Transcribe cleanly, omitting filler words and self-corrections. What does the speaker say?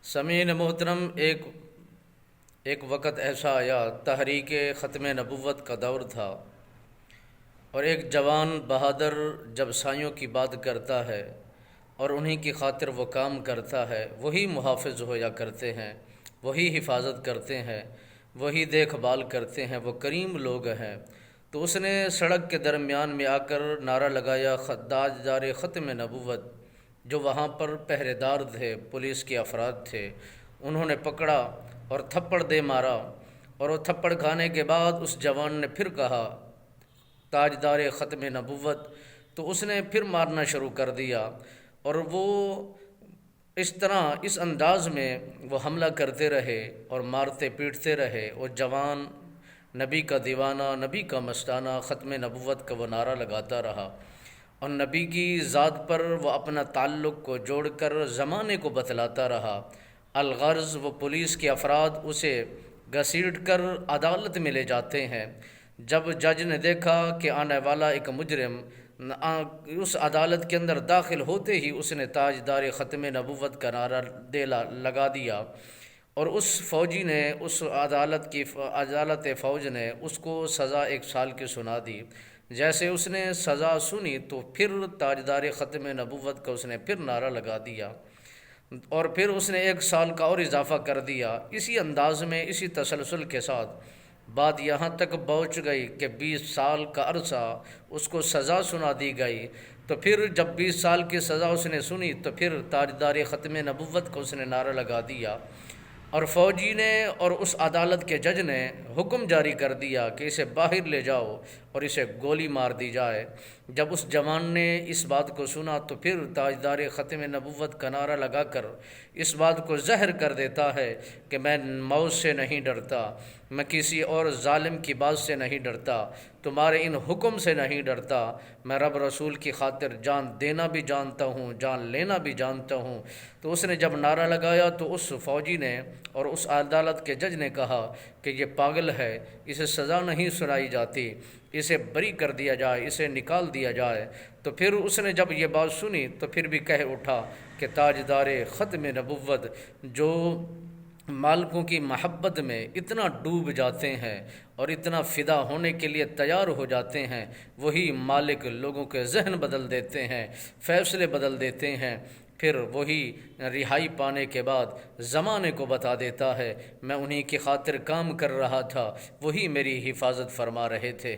سامعین محترم، ایک وقت ایسا آیا، تحریک ختم نبوت کا دور تھا، اور ایک جوان بہادر جب سائیوں کی بات کرتا ہے اور انہی کی خاطر وہ کام کرتا ہے، وہی محافظ ہویا کرتے ہیں، وہی حفاظت کرتے ہیں، وہی دیکھ بھال کرتے ہیں، وہ کریم لوگ ہیں۔ تو اس نے سڑک کے درمیان میں آ کر نعرہ لگایا، تاجدار ختم نبوت۔ جو وہاں پر پہرے دار تھے، پولیس کے افراد تھے، انہوں نے پکڑا اور تھپڑ دے مارا، اور وہ تھپڑ کھانے کے بعد اس جوان نے پھر کہا، تاجدار ختم نبوت۔ تو اس نے پھر مارنا شروع کر دیا، اور وہ اس طرح اس انداز میں وہ حملہ کرتے رہے اور مارتے پیٹتے رہے۔ وہ جوان نبی کا دیوانہ، نبی کا مستانہ، ختم نبوت کا وہ نعرہ لگاتا رہا، اور نبی کی ذات پر وہ اپنا تعلق کو جوڑ کر زمانے کو بتلاتا رہا۔ الغرض وہ پولیس کے افراد اسے گھسیٹ کر عدالت میں لے جاتے ہیں۔ جب جج نے دیکھا کہ آنے والا ایک مجرم اس عدالت کے اندر داخل ہوتے ہی اس نے تاجدار ختم نبوت کا نعرہ لگا دیا، اور اس فوجی نے، اس عدالت فوج نے اس کو سزا 1 سال کی سنا دی۔ جیسے اس نے سزا سنی تو پھر تاجدار ختم نبوت کا اس نے پھر نعرہ لگا دیا، اور پھر اس نے 1 سال کا اور اضافہ کر دیا۔ اسی انداز میں، اسی تسلسل کے ساتھ بات یہاں تک پہنچ گئی کہ 20 سال کا عرصہ اس کو سزا سنا دی گئی۔ تو پھر جب 20 سال کی سزا اس نے سنی تو پھر تاجدار ختم نبوت کو اس نے نعرہ لگا دیا، اور فوجی نے اور اس عدالت کے جج نے حکم جاری کر دیا کہ اسے باہر لے جاؤ اور اسے گولی مار دی جائے۔ جب اس جوان نے اس بات کو سنا تو پھر تاجدار ختم نبوت کا نعرہ لگا کر اس بات کو ظاہر کر دیتا ہے کہ میں موت سے نہیں ڈرتا، میں کسی اور ظالم کی بات سے نہیں ڈرتا، تمہارے ان حکم سے نہیں ڈرتا، میں رب رسول کی خاطر جان دینا بھی جانتا ہوں، جان لینا بھی جانتا ہوں۔ تو اس نے جب نعرہ لگایا تو اس فوجی نے اور اس عدالت کے جج نے کہا کہ یہ پاگل ہے، اسے سزا نہیں سنائی جاتی، اسے بری کر دیا جائے، اسے نکال دیا جائے۔ تو پھر اس نے جب یہ بات سنی تو پھر بھی کہہ اٹھا کہ تاجدار ختم نبوت جو مالکوں کی محبت میں اتنا ڈوب جاتے ہیں اور اتنا فدا ہونے کے لیے تیار ہو جاتے ہیں، وہی مالک لوگوں کے ذہن بدل دیتے ہیں، فیصلے بدل دیتے ہیں۔ پھر وہی رہائی پانے کے بعد زمانے کو بتا دیتا ہے، میں انہی کی خاطر کام کر رہا تھا، وہی میری حفاظت فرما رہے تھے۔